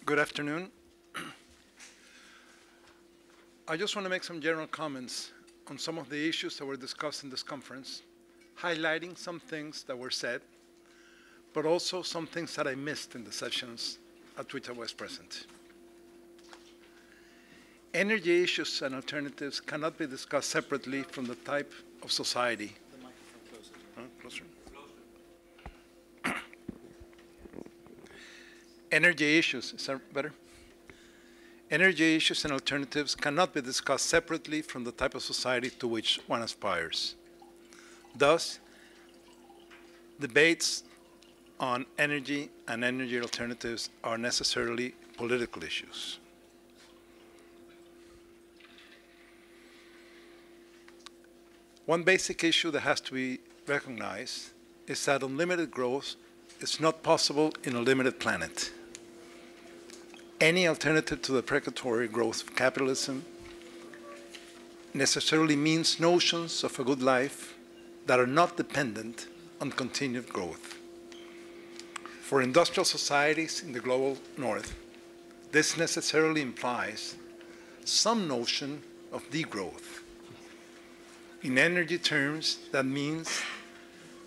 Good afternoon. I just want to make some general comments on some of the issues that were discussed in this conference, highlighting some things that were said, but also some things that I missed in the sessions at which I was present. Energy issues and alternatives cannot be discussed separately from the type of society. The microphone Closer. closer. Energy issues, is that better? Energy issues and alternatives cannot be discussed separately from the type of society to which one aspires. Thus, debates on energy and energy alternatives are necessarily political issues. One basic issue that has to be recognized is that unlimited growth is not possible in a limited planet. Any alternative to the precatory growth of capitalism necessarily means notions of a good life that are not dependent on continued growth. For industrial societies in the global north, this necessarily implies some notion of degrowth. In energy terms, that means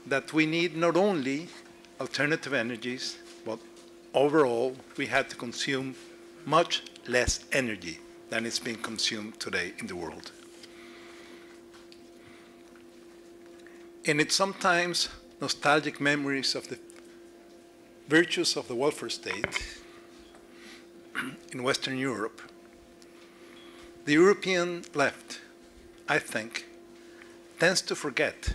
that we need not only alternative energies, but overall, we had to consume much less energy than is being consumed today in the world. In its sometimes nostalgic memories of the virtues of the welfare state in Western Europe, the European left, I think, tends to forget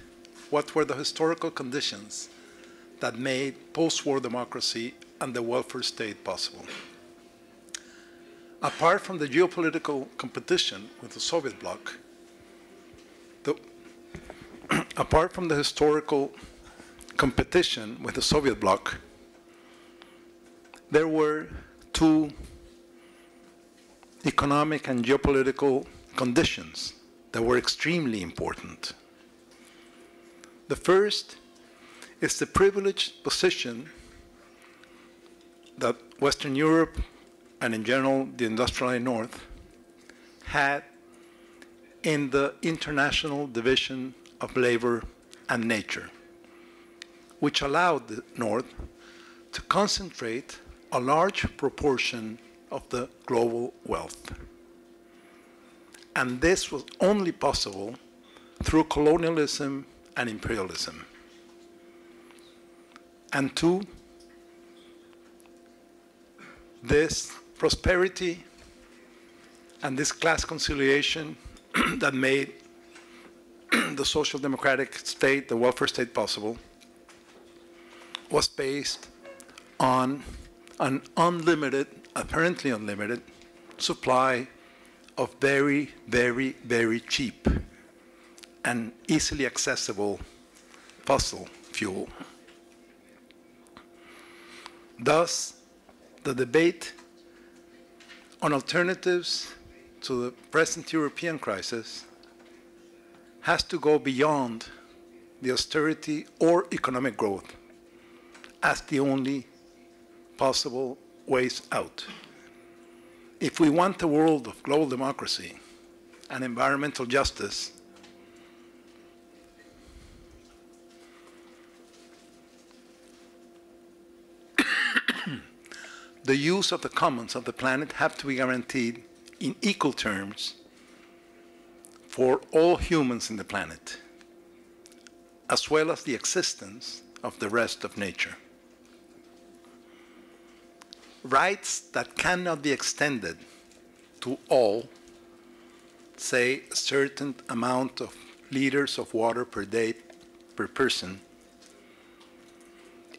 what were the historical conditions that made post-war democracy and the welfare state possible. Apart from the geopolitical competition with the Soviet bloc, apart from the historical competition with the Soviet bloc, there were two economic and geopolitical conditions that were extremely important. The first is the privileged position that Western Europe, and in general the industrialized North, had in the international division of labor and nature, which allowed the North to concentrate a large proportion of the global wealth. And this was only possible through colonialism and imperialism. And two, this prosperity and this class conciliation that made the social democratic state, the welfare state possible, was based on an unlimited, apparently unlimited, supply of very, very, very cheap and easily accessible fossil fuel. Thus, the debate on alternatives to the present European crisis has to go beyond the austerity or economic growth as the only possible ways out. If we want a world of global democracy and environmental justice, the use of the commons of the planet have to be guaranteed in equal terms for all humans in the planet, as well as the existence of the rest of nature. Rights that cannot be extended to all, say a certain amount of liters of water per day per person,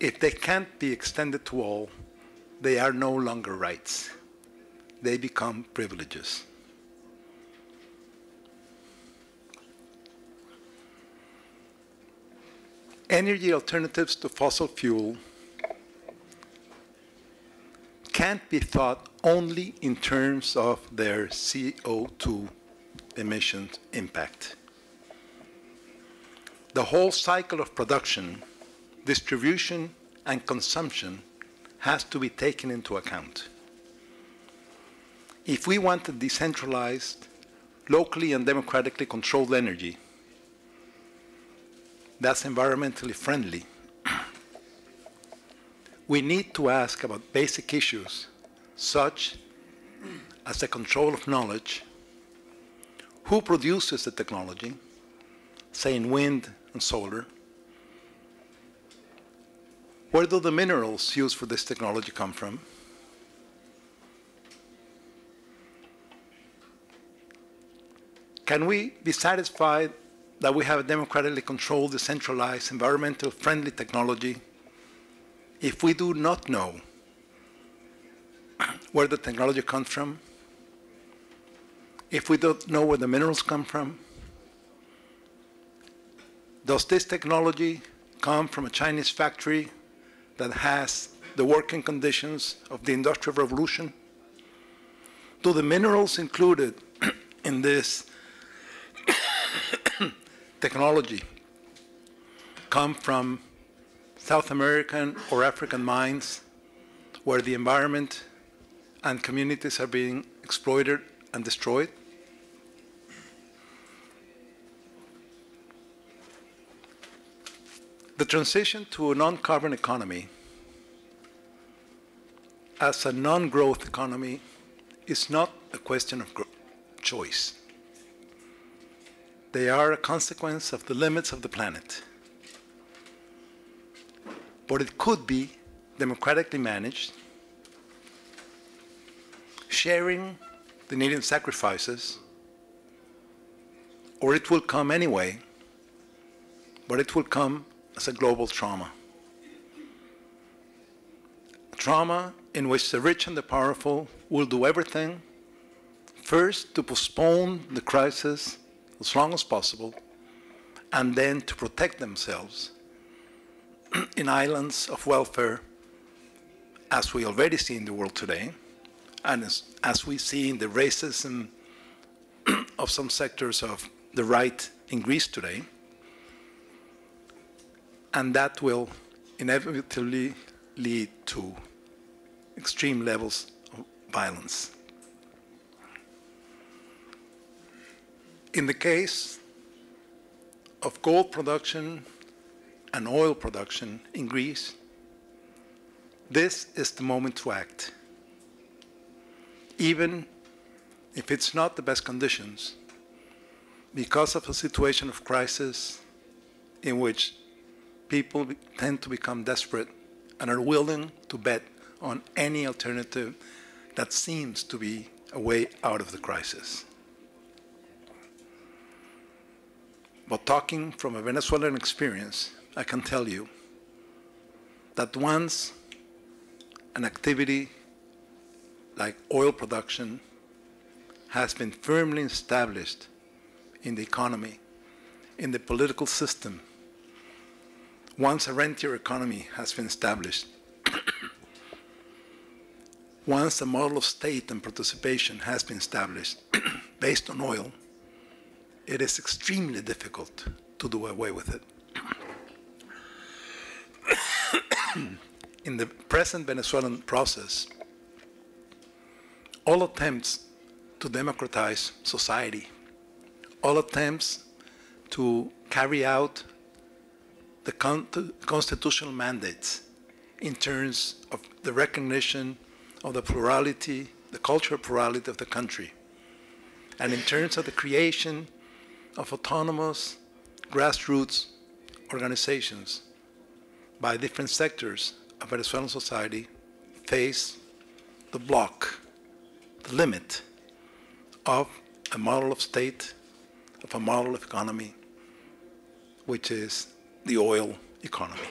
if they can't be extended to all, they are no longer rights. They become privileges. Energy alternatives to fossil fuel can't be thought only in terms of their CO2 emissions impact. The whole cycle of production, distribution, and consumption has to be taken into account. if we wanted decentralized, locally and democratically controlled energy that's environmentally friendly, we need to ask about basic issues such as the control of knowledge, who produces the technology, say in wind and solar, where do the minerals used for this technology come from, can we be satisfied that we have a democratically controlled, decentralized, environmental friendly technology if we do not know where the technology comes from, if we don't know where the minerals come from? Does this technology come from a Chinese factory that has the working conditions of the Industrial Revolution? Do the minerals included in this technology come from South American or African mines where the environment and communities are being exploited and destroyed? The transition to a non-carbon economy as a non-growth economy is not a question of choice. They are a consequence of the limits of the planet. But it could be democratically managed, sharing the needed sacrifices, or it will come anyway, but it will come as a global trauma. A trauma in which the rich and the powerful will do everything, first to postpone the crisis as long as possible, and then to protect themselves in islands of welfare, as we already see in the world today, and as we see in the racism of some sectors of the right in Greece today. And that will inevitably lead to extreme levels of violence. In the case of gold production and oil production in Greece, this is the moment to act. Even if it's not the best conditions, because of a situation of crisis in which people tend to become desperate and are willing to bet on any alternative that seems to be a way out of the crisis. But talking from a Venezuelan experience, I can tell you that once an activity like oil production has been firmly established in the economy, in the political system, once a rentier economy has been established, once a model of state and participation has been established based on oil, it is extremely difficult to do away with it. In the present Venezuelan process, all attempts to democratize society, all attempts to carry out the constitutional mandates in terms of the recognition of the plurality, the cultural plurality of the country, and in terms of the creation of autonomous grassroots organizations by different sectors of Venezuelan society, face the block, the limit of a model of state, of a model of economy, which is the oil economy.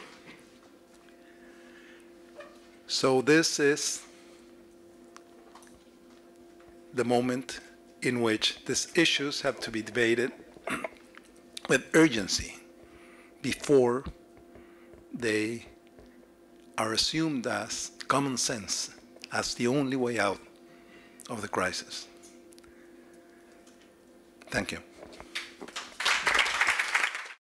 So this is the moment in which these issues have to be debated with urgency before they are assumed as common sense, as the only way out of the crisis. Thank you.